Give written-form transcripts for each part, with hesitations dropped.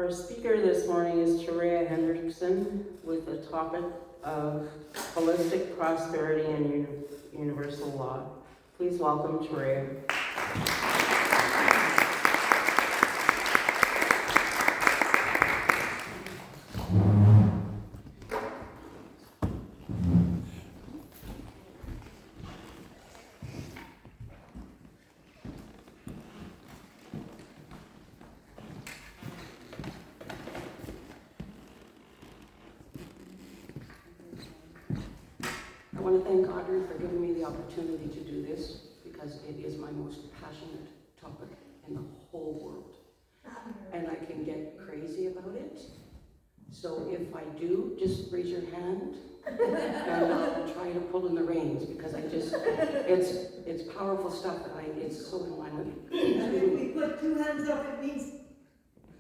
Our speaker this morning is Terrea Hendrickson with the topic of holistic prosperity and universal law. Please welcome Terrea. I want to thank Audrey for giving me the opportunity to do this because it is my most passionate topic in the whole world. And I can get crazy about it. So if I do, just raise your hand and I'll try to pull in the reins because it's powerful stuff and it's so in line with And if we put two hands up, it means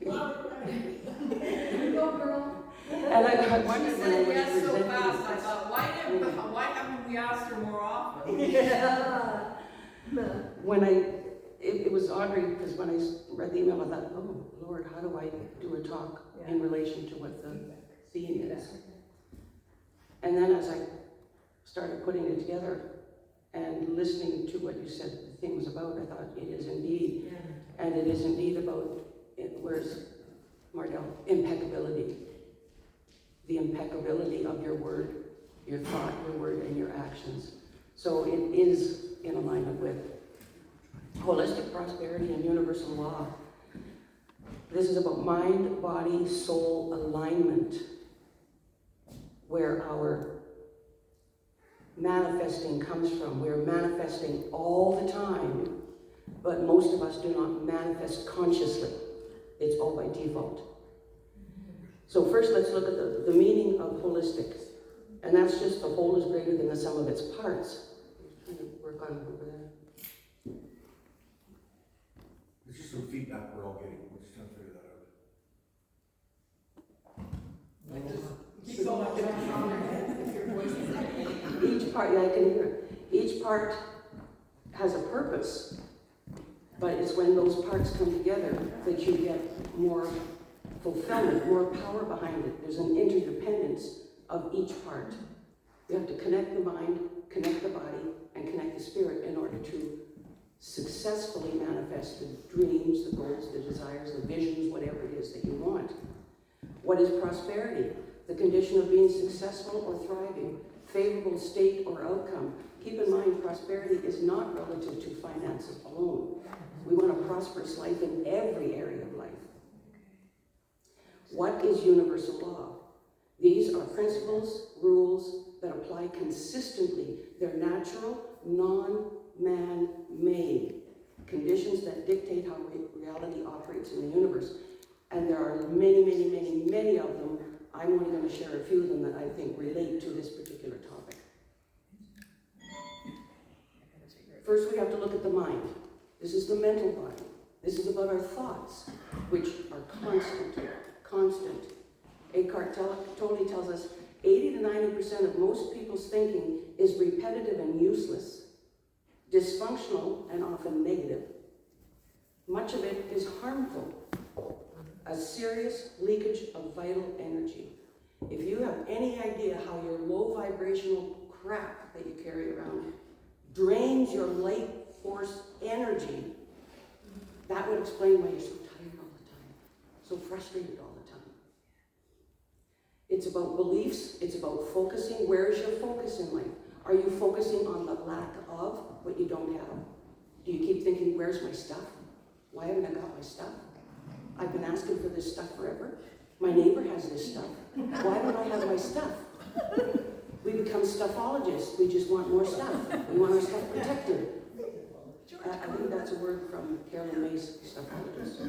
louder. Here we go, girl. And I wondered when I was yes so presenting fast, I this. thought, why haven't we asked her more often? Yeah. When it was Audrey, because when I read the email, I thought, oh Lord, how do I do a talk in relation to what the theme is? And then as I started putting it together and listening to what you said the thing was about, I thought it is indeed, and it is indeed about, where's Mardell, impeccability. The impeccability of your word, your thought, your word, and your actions. So it is in alignment with holistic prosperity and universal law. This is about mind, body, soul alignment, where our manifesting comes from. We're manifesting all the time, but most of us do not manifest consciously. It's all by default. So first let's look at the meaning of holistic. And that's just the whole is greater than the sum of its parts. I'm trying to work on over there. It's just some feedback we're all getting. We're just trying to figure that out. Each part, yeah, I can hear it. Each part has a purpose, but it's when those parts come together that you get more fulfillment, more power behind it. There's an interdependence of each part. You have to connect the mind, connect the body, and connect the spirit in order to successfully manifest the dreams, the goals, the desires, the visions, whatever it is that you want. What is prosperity? The condition of being successful or thriving, favorable state or outcome. Keep in mind, prosperity is not relative to finances alone. We want a prosperous life in every area of life. What is universal law? These are principles, rules that apply consistently. They're natural, non-man-made conditions that dictate how reality operates in the universe. And there are many, many, many, many of them. I'm only going to share a few of them that I think relate to this particular topic. First, we have to look at the mind. This is the mental body. This is about our thoughts, which are constant. Eckhart Tolle tells us 80 to 90% of most people's thinking is repetitive and useless, dysfunctional and often negative. Much of it is harmful, a serious leakage of vital energy. If you have any idea how your low vibrational crap that you carry around drains your light force energy, that would explain why you're so tired all the time, so frustrated all the time. It's about beliefs, it's about focusing. Where is your focus in life? Are you focusing on the lack of what you don't have? Do you keep thinking, where's my stuff? Why haven't I got my stuff? I've been asking for this stuff forever. My neighbor has this stuff. Why don't I have my stuff? We become stuffologists. We just want more stuff. We want our stuff protected. I think that's a word from Carolyn May's stuffologist.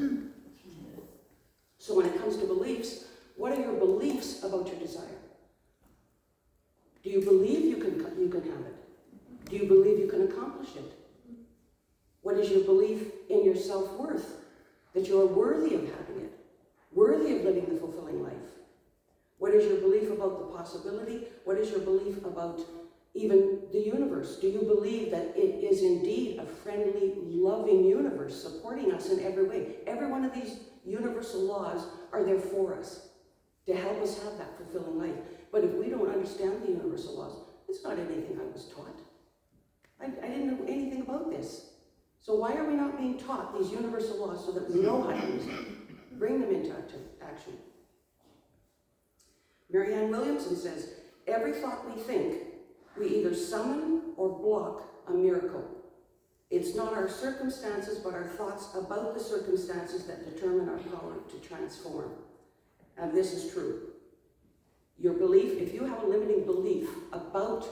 So when it comes to beliefs, what are your beliefs about your desire? Do you believe you can have it? Do you believe you can accomplish it? What is your belief in your self-worth? That you are worthy of having it, worthy of living the fulfilling life. What is your belief about the possibility? What is your belief about even the universe? Do you believe that it is indeed a friendly, loving universe supporting us in every way? Every one of these universal laws are there for us, to help us have that fulfilling life. But if we don't understand the universal laws, it's not anything I was taught. I didn't know anything about this. So why are we not being taught these universal laws so that we know how to use them, bring them into action? Marianne Williamson says, every thought we think, we either summon or block a miracle. It's not our circumstances, but our thoughts about the circumstances that determine our power to transform. And this is true. Your belief, if you have a limiting belief about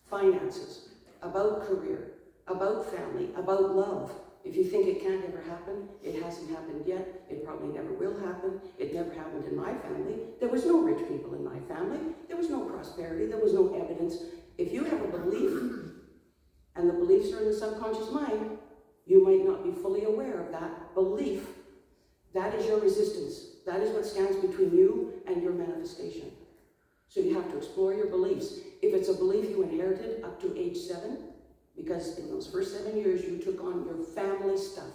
finances, about career, about family, about love, if you think it can't ever happen, it hasn't happened yet, it probably never will happen, it never happened in my family, there was no rich people in my family, there was no prosperity, there was no evidence. If you have a belief, and the beliefs are in the subconscious mind, you might not be fully aware of that belief. That is your resistance. That is what stands between you and your manifestation. So you have to explore your beliefs. If it's a belief you inherited up to age 7, because in those first 7 years you took on your family stuff.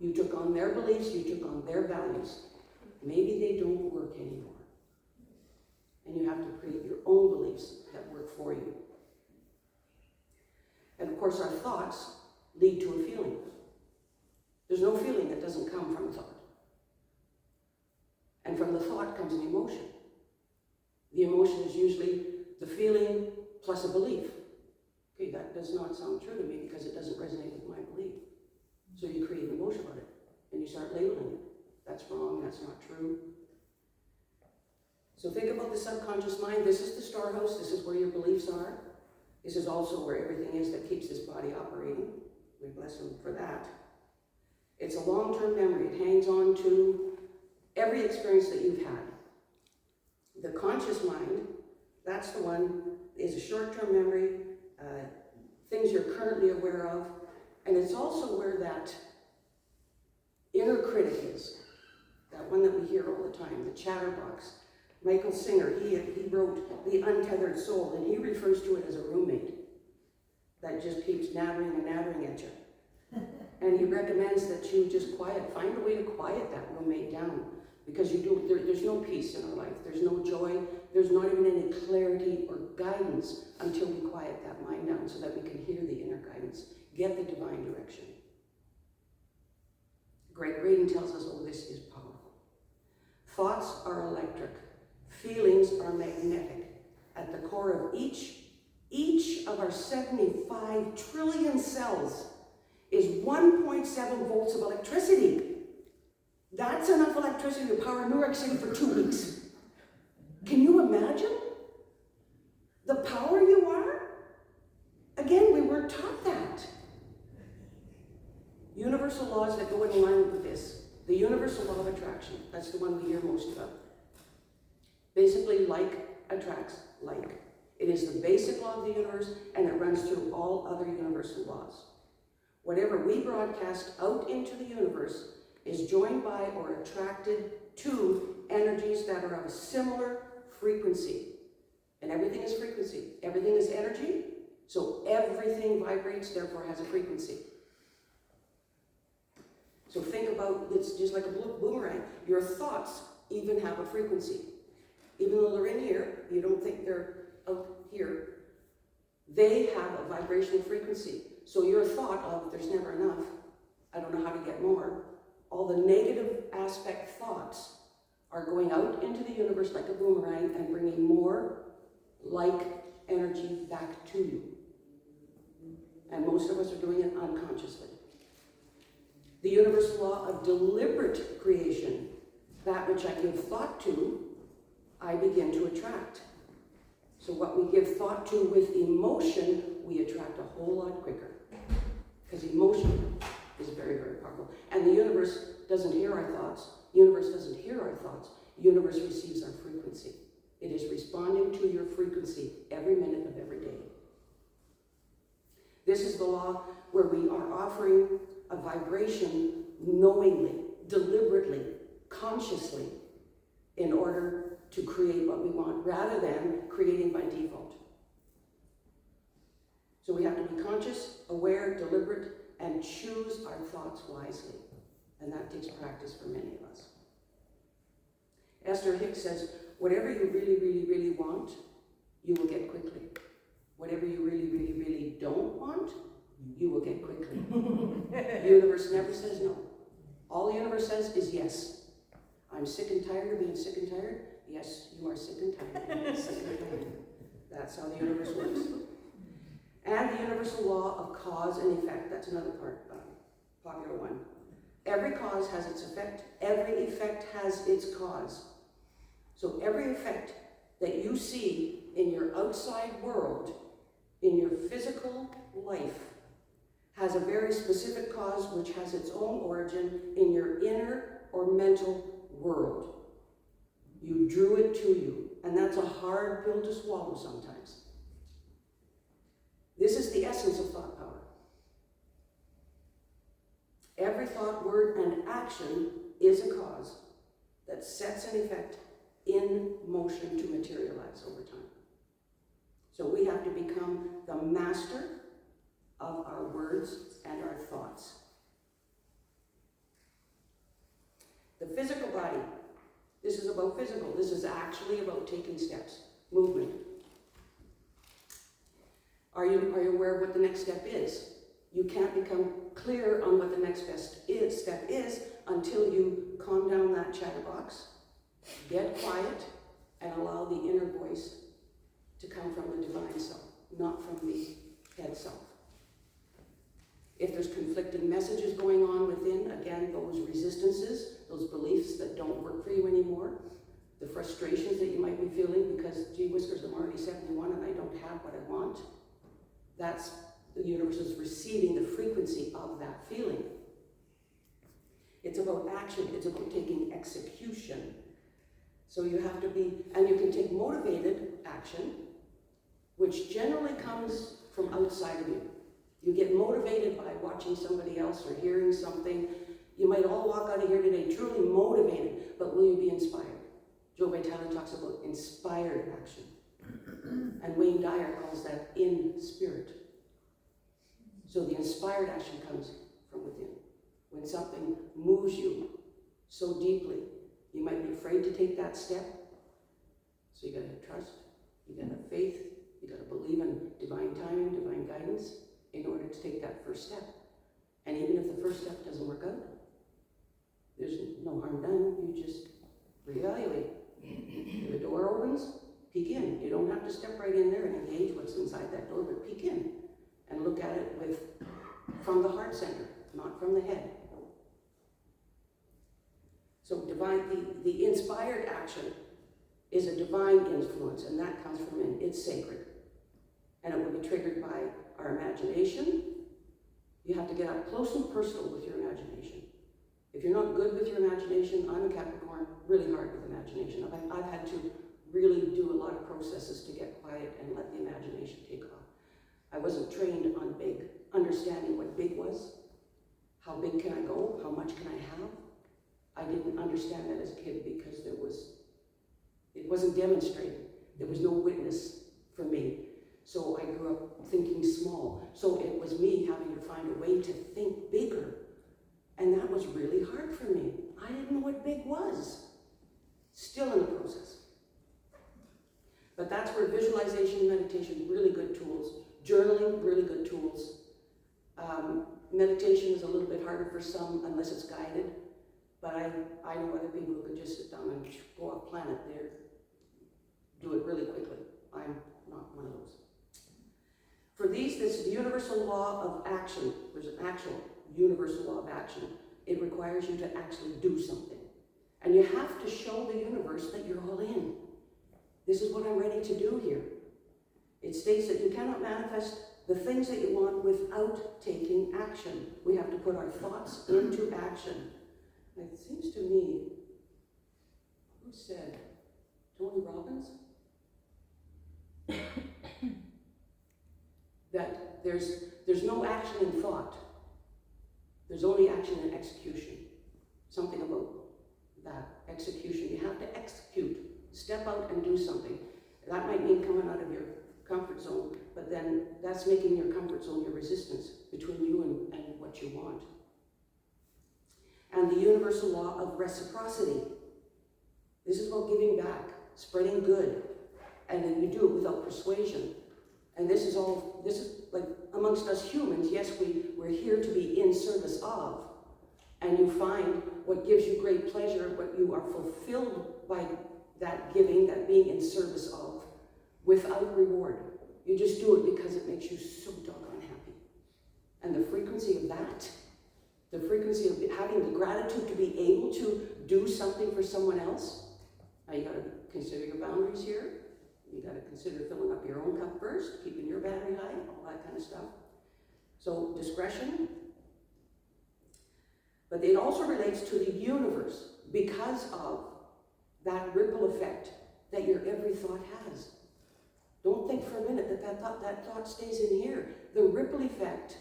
You took on their beliefs, you took on their values. Maybe they don't work anymore. And you have to create your own beliefs that work for you. And of course our thoughts lead to a feeling. There's no feeling that doesn't come from a thought. And from the thought comes an emotion. The emotion is usually the feeling plus a belief. Okay, that does not sound true to me because it doesn't resonate with my belief. So you create an emotion about it and you start labeling it. That's wrong, that's not true. So think about the subconscious mind. This is the storehouse, this is where your beliefs are. This is also where everything is that keeps this body operating. We bless him for that. It's a long-term memory. It hangs on to every experience that you've had. The conscious mind, that's the one, is a short-term memory, things you're currently aware of, and it's also where that inner critic is, that one that we hear all the time, the chatterbox. Michael Singer, he wrote The Untethered Soul, and he refers to it as a roommate that just keeps nattering and nattering at you. And he recommends that you just find a way to quiet that roommate down, because there's no peace in our life, there's no joy, there's not even any clarity or guidance until we quiet that mind down so that we can hear the inner guidance, get the divine direction. Reenen tells us, oh, this is powerful. Thoughts are electric. Feelings are magnetic. At the core of each of our 75 trillion cells is 1.7 volts of electricity. That's enough electricity to power New York City for 2 weeks. Can you imagine the power you are? Again, we weren't taught that. Universal laws that go in alignment with this. The universal law of attraction, that's the one we hear most about. Basically, like attracts like. It is the basic law of the universe, and it runs through all other universal laws. Whatever we broadcast out into the universe is joined by or attracted to energies that are of a similar frequency. And everything is frequency. Everything is energy, so everything vibrates, therefore has a frequency. So think about, it's just like a boomerang. Your thoughts even have a frequency. Even though they're in here, you don't think they're out here, they have a vibrational frequency. So your thought of, there's never enough, I don't know how to get more, all the negative aspect thoughts are going out into the universe like a boomerang and bringing more like energy back to you. And most of us are doing it unconsciously. The universal law of deliberate creation, that which I give thought to, I begin to attract. So what we give thought to with emotion, we attract a whole lot quicker. Because emotion is very, very powerful. And the universe doesn't hear our thoughts. The universe doesn't hear our thoughts. The universe receives our frequency. It is responding to your frequency every minute of every day. This is the law where we are offering a vibration knowingly, deliberately, consciously, in order to create what we want, rather than creating by default. So we have to be conscious, aware, deliberate, and choose our thoughts wisely. And that takes practice for many of us. Esther Hicks says, whatever you really, really, really want, you will get quickly. Whatever you really, really, really don't want, you will get quickly. The universe never says no. All the universe says is yes. I'm sick and tired of being sick and tired. Yes, you are sick and tired of being sick and tired. That's how the universe works. And the universal law of cause and effect, that's another part, popular one. Every cause has its effect. Every effect has its cause. So every effect that you see in your outside world, in your physical life, has a very specific cause which has its own origin in your inner or mental world. You drew it to you, and that's a hard pill to swallow sometimes. This is the essence of thought power. Every thought, word, and action is a cause that sets an effect in motion to materialize over time. So we have to become the master of our words and our thoughts. The physical body, this is about physical. This is actually about taking steps, movement. Are you aware of what the next step is? You can't become clear on what the next step is until you calm down that chatterbox, get quiet, and allow the inner voice to come from the divine self, not from the head self. If there's conflicting messages going on within, again, those resistances, those beliefs that don't work for you anymore, the frustrations that you might be feeling because, gee whiskers, I'm already 71 and I don't have what I want, that's the universe is receiving the frequency of that feeling. It's about action, it's about taking execution. So you have to be, and you can take motivated action, which generally comes from outside of you. You get motivated by watching somebody else or hearing something. You might all walk out of here today truly motivated, but will you be inspired? Joe Vitale talks about inspired action. And Wayne Dyer calls that in spirit. So the inspired action comes from within. When something moves you so deeply, you might be afraid to take that step. So you gotta trust, you gotta have faith, you gotta believe in divine timing, divine guidance in order to take that first step. And even if the first step doesn't work out, there's no harm done, you just reevaluate. If the door opens, peek in. You don't have to step right in there and engage what's inside that door, but peek in and look at it from the heart center, not from the head. So the inspired action is a divine influence, and that comes from in. It's sacred. And it will be triggered by our imagination. You have to get up close and personal with your imagination. If you're not good with your imagination, I'm a Capricorn, really hard with imagination. I've had to really do a lot of processes to get quiet and let the imagination take off. I wasn't trained on big, understanding what big was. How big can I go? How much can I have? I didn't understand that as a kid because it wasn't demonstrated. There was no witness for me. So I grew up thinking small. So it was me having to find a way to think bigger. And that was really hard for me. I didn't know what big was. Still in the process. But that's where visualization and meditation, really good tools. Journaling, really good tools. Meditation is a little bit harder for some unless it's guided. But I know other people who can just sit down and go off planet there, do it really quickly. I'm not one of those. For these, this universal law of action, there's an actual universal law of action. It requires you to actually do something. And you have to show the universe that you're all in. This is what I'm ready to do here. It states that you cannot manifest the things that you want without taking action. We have to put our thoughts into action. It seems to me, who said, Tony Robbins? That there's no action in thought. There's only action in execution. Something about that execution. You have to execute. Step out and do something. That might mean coming out of your comfort zone, but then that's making your comfort zone your resistance between you and what you want. and the universal law of reciprocity. This is about giving back, spreading good, and then you do it without persuasion. And this is like amongst us humans, yes, we're here to be in service of, and you find what gives you great pleasure, what you are fulfilled by that giving, that being in service of, without reward. You just do it because it makes you so doggone happy. And the frequency of that, the frequency of having the gratitude to be able to do something for someone else. Now you gotta consider your boundaries here. You gotta consider filling up your own cup first, keeping your battery high, all that kind of stuff. So discretion. But it also relates to the universe because of that ripple effect that your every thought has. Don't think for a minute that thought stays in here. The ripple effect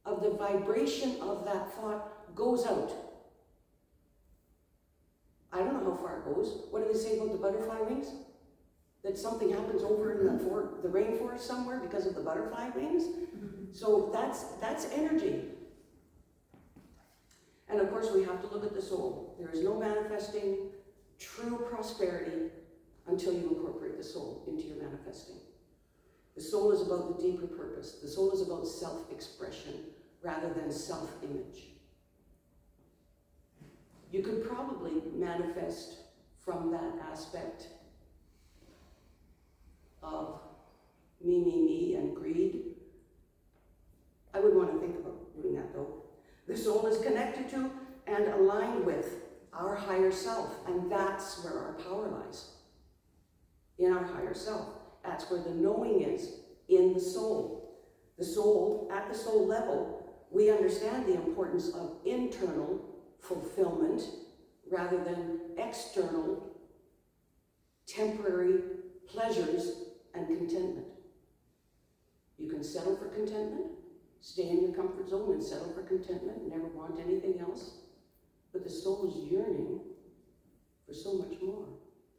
of the vibration of that thought goes out. I don't know how far it goes. What do they say about the butterfly wings? That something happens over in the rainforest somewhere because of the butterfly wings? So that's energy. And of course we have to look at the soul. There is no manifesting true prosperity until you incorporate the soul into your manifesting. The soul is about the deeper purpose. The soul is about self-expression rather than self-image. You could probably manifest from that aspect of me, and greed. I wouldn't want to think about doing that though. The soul is connected to and aligned with our higher self, and that's where our power lies. In our higher self. That's where the knowing is, in the soul. The soul, at the soul level, we understand the importance of internal fulfillment rather than external, temporary pleasures and contentment. You can settle for contentment, stay in your comfort zone and settle for contentment, never want anything else. But the soul is yearning for so much more.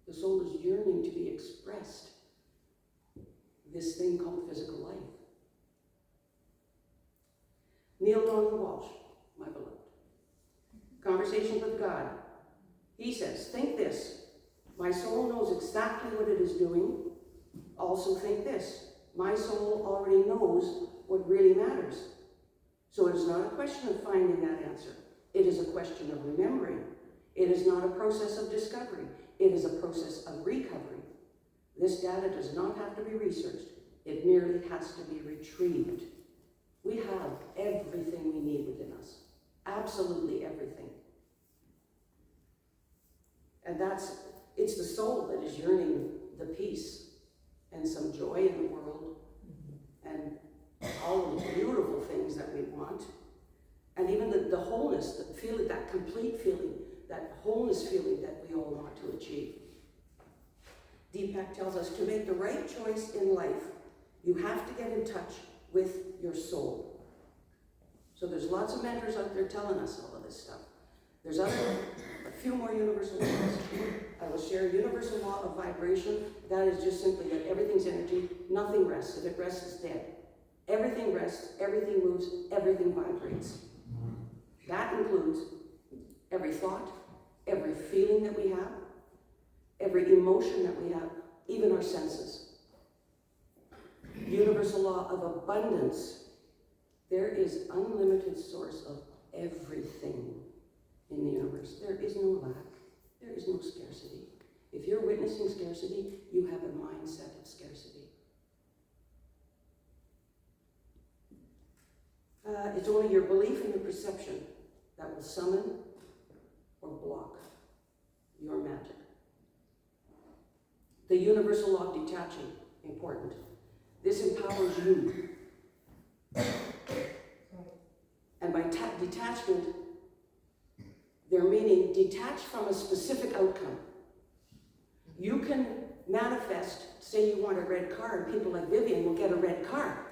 The soul is yearning to be expressed. This thing called physical life. Neil Donald Walsh, my beloved. Conversation with God. He says, think this. My soul knows exactly what it is doing. Also think this. My soul already knows what really matters. So it is not a question of finding that answer. It is a question of remembering. It is not a process of discovery. It is a process of recovery. This data does not have to be researched. It merely has to be retrieved. We have everything we need within us. Absolutely everything. And it's the soul that is yearning the peace and some joy in the world and all of the beautiful things that we want. And even the wholeness, the feeling, that complete feeling, that wholeness feeling that we all want to achieve. Deepak tells us to make the right choice in life, you have to get in touch with your soul. So there's lots of mentors out there telling us all of this stuff. There's a few more universal laws. I will share universal law of vibration. That is just simply that everything's energy, nothing rests. If it rests, it's dead. Everything rests, everything moves, everything vibrates. That includes every thought, every feeling that we have, every emotion that we have, even our senses. Universal law of abundance. There is unlimited source of everything in the universe. There is no lack. There is no scarcity. If you're witnessing scarcity, you have a mindset of scarcity. It's only your belief and your perception that will summon or block your magic. The universal law of detaching, important. This empowers you. And by detachment, they're meaning detached from a specific outcome. You can manifest, say you want a red car, and people like Vivian will get a red car.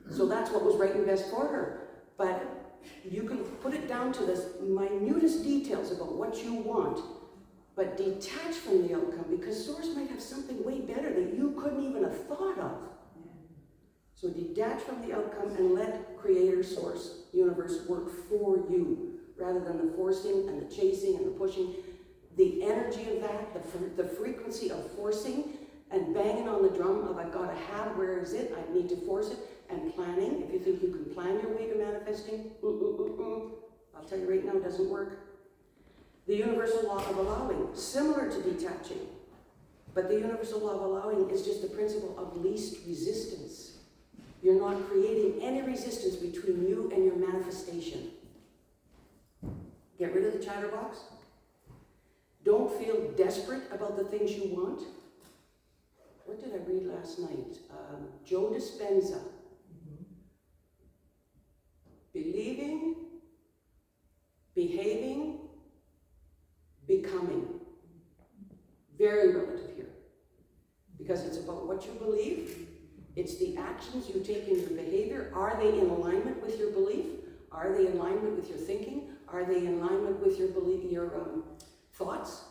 So that's what was right and best for her. But you can put it down to the minutest details about what you want, but detach from the outcome, because Source might have something way better that you couldn't even have thought of. So detach from the outcome and let creator, source, universe work for you, rather than the forcing and the chasing and the pushing. The energy of that, the frequency of forcing and banging on the drum of I've got to have, where is it? I need to force it. And planning, if you think you can plan your way to manifesting, I'll tell you right now, it doesn't work. The universal law of allowing, similar to detaching, but the universal law of allowing is just the principle of least resistance. You're not creating any resistance between you and your manifestation. Get rid of the chatterbox. Don't feel desperate about the things you want. What did I read last night? Joe Dispenza. Believing, behaving, becoming. Very relative here. Because it's about what you believe. It's the actions you take in your behavior. Are they in alignment with your belief? Are they in alignment with your thinking? Are they in alignment with your belief, your thoughts?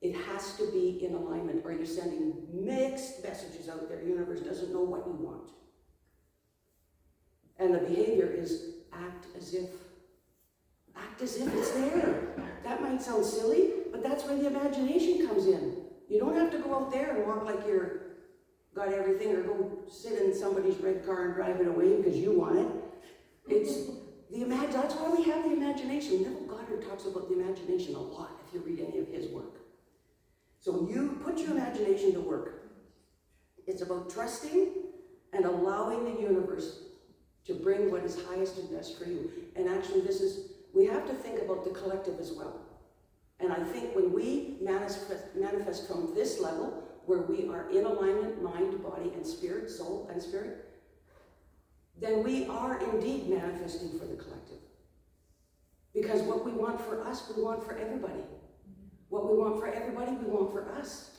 It has to be in alignment, or you're sending mixed messages out there. The universe doesn't know what you want. And the behavior is act as if it's there. That might sound silly, but that's where the imagination comes in. You don't have to go out there and walk like you're got everything, or go sit in somebody's red car and drive it away because you want it. It's the that's why we have the imagination. Neville Goddard talks about the imagination a lot if you read any of his work. So you put your imagination to work. It's about trusting and allowing the universe to bring what is highest and best for you. And actually we have to think about the collective as well. And I think when we manifest from this level, where we are in alignment, mind, body, and spirit, soul and spirit, then we are indeed manifesting for the collective. Because what we want for us, we want for everybody. What we want for everybody, we want for us.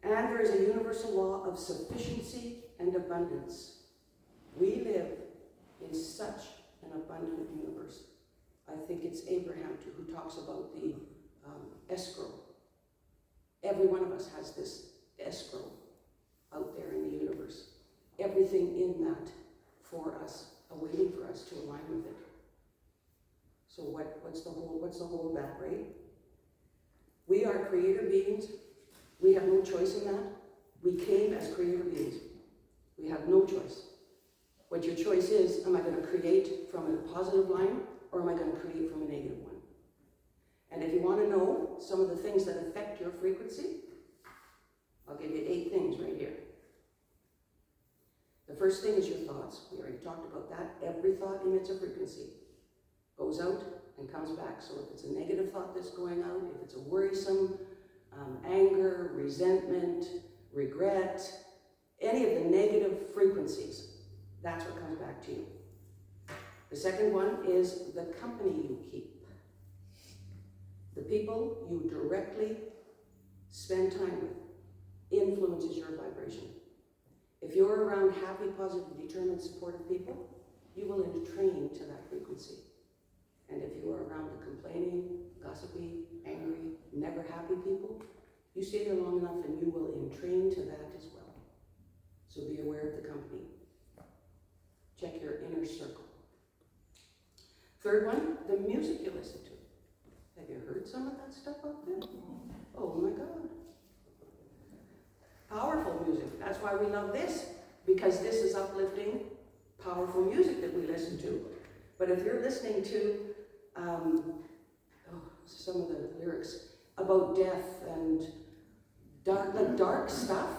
And there is a universal law of sufficiency and abundance. We live in such an abundant universe. I think it's Abraham too, who talks about the escrow. Every one of us has this escrow out there in the universe. Everything in that for us, awaiting for us to align with it. So what's the whole back, right? We are creator beings. We have no choice in that. We came as creator beings. We have no choice. What your choice is, am I going to create from a positive line, or am I going to create from a negative one? And if you want to know some of the things that affect your frequency, I'll give you 8 things right here. The first thing is your thoughts. We already talked about that. Every thought emits a frequency. Goes out and comes back. So if it's a negative thought that's going out, if it's a worrisome, anger, resentment, regret, any of the negative frequencies, that's what comes back to you. The second one is the company you keep. The people you directly spend time with influences your vibration. If you're around happy, positive, determined, supportive people, you will entrain to that frequency. And if you are around the complaining, gossipy, angry, never happy people, you stay there long enough and you will entrain to that as well. So be aware of the company. Check your inner circle. Third one, the music you listen to. Have you heard some of that stuff out there? Oh my God. Powerful music. That's why we love this, because this is uplifting, powerful music that we listen to. But if you're listening to some of the lyrics about death and dark stuff,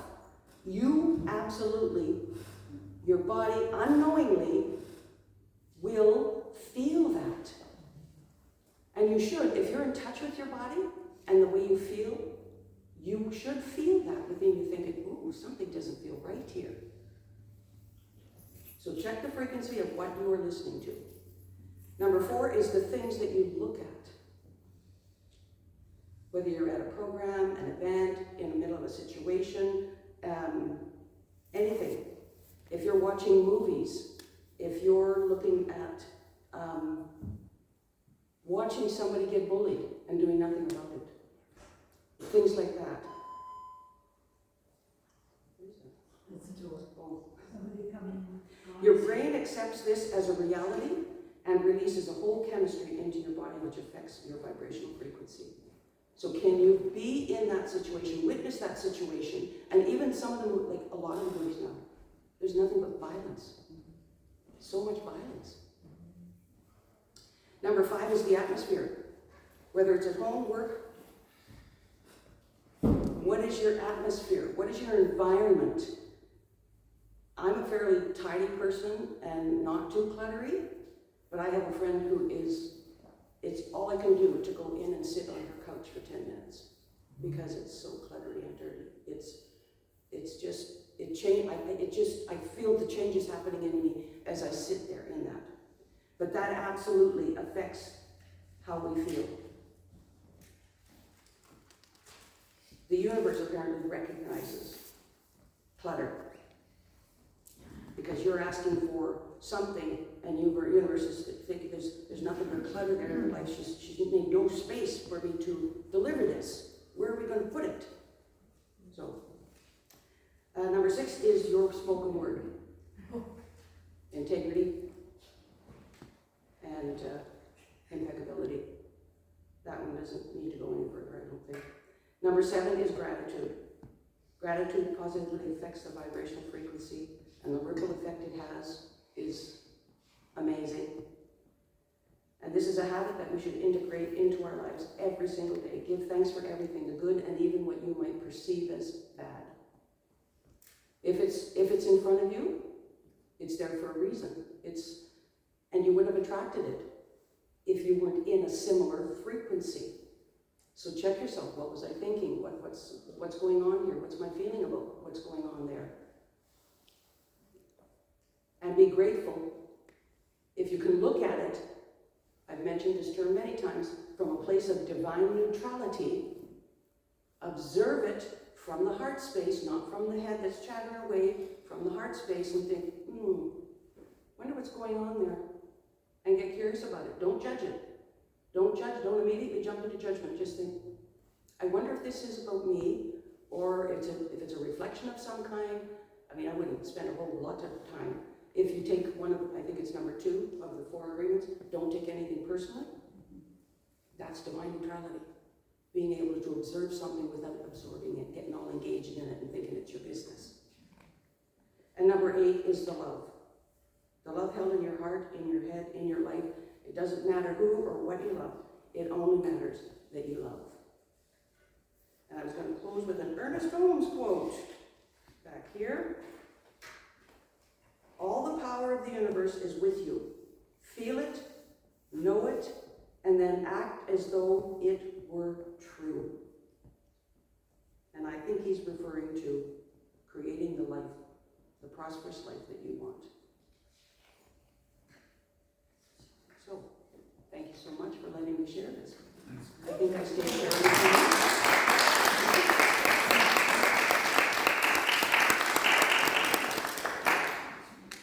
you absolutely, your body unknowingly will feel that. And you should, if you're in touch with your body and the way you feel, you should feel that within you, thinking, ooh, something doesn't feel right here. So check the frequency of what you are listening to. Number 4 is the things that you look at. Whether you're at a program, an event, in the middle of a situation, anything. If you're watching movies, if you're looking at watching somebody get bullied and doing nothing about it. Things like that. Your brain accepts this as a reality and releases a whole chemistry into your body which affects your vibrational frequency. So can you be in that situation, witness that situation, and even some of them, like a lot of the movies now, there's nothing but violence. So much violence. Number 5 is the atmosphere. Whether it's at home, work, what is your atmosphere? What is your environment? I'm a fairly tidy person and not too cluttery, but I have a friend who is, it's all I can do to go in and sit on her couch for 10 minutes because it's so cluttery and dirty. I feel the changes happening in me as I sit there in that. But that absolutely affects how we feel. The universe apparently recognizes clutter because you're asking for something and the universe is thinking there's nothing but clutter there in her life. She's made no space for me to deliver this. Where are we going to put it? So, number 6 is your spoken word. Integrity and impeccability. That one doesn't need to go any further, I don't think. Number 7 is gratitude. Gratitude positively affects the vibrational frequency, and the ripple effect it has is amazing. And this is a habit that we should integrate into our lives every single day. Give thanks for everything, the good and even what you might perceive as bad. If it's in front of you, it's there for a reason. And you wouldn't have attracted it if you weren't in a similar frequency. So check yourself. What was I thinking? What's going on here? What's my feeling about what's going on there? And be grateful. If you can look at it, I've mentioned this term many times, from a place of divine neutrality, observe it from the heart space, not from the head that's chattering away, from the heart space, and think, wonder what's going on there. And get curious about it. Don't judge it. Don't judge. Don't immediately jump into judgment. Just think, I wonder if this is about me, or if it's a reflection of some kind. I mean, I wouldn't spend a whole lot of time. If you take one of, I think it's number 2 of the 4 agreements, don't take anything personally. That's divine neutrality. Being able to observe something without absorbing it, getting all engaged in it and thinking it's your business. And number 8 is the love. The love held in your heart, in your head, in your life. It doesn't matter who or what you love. It only matters that you love. And I was going to close with an Ernest Holmes quote back here. All the power of the universe is with you. Feel it, know it, and then act as though it were true. And I think he's referring to creating the life, the prosperous life that you want.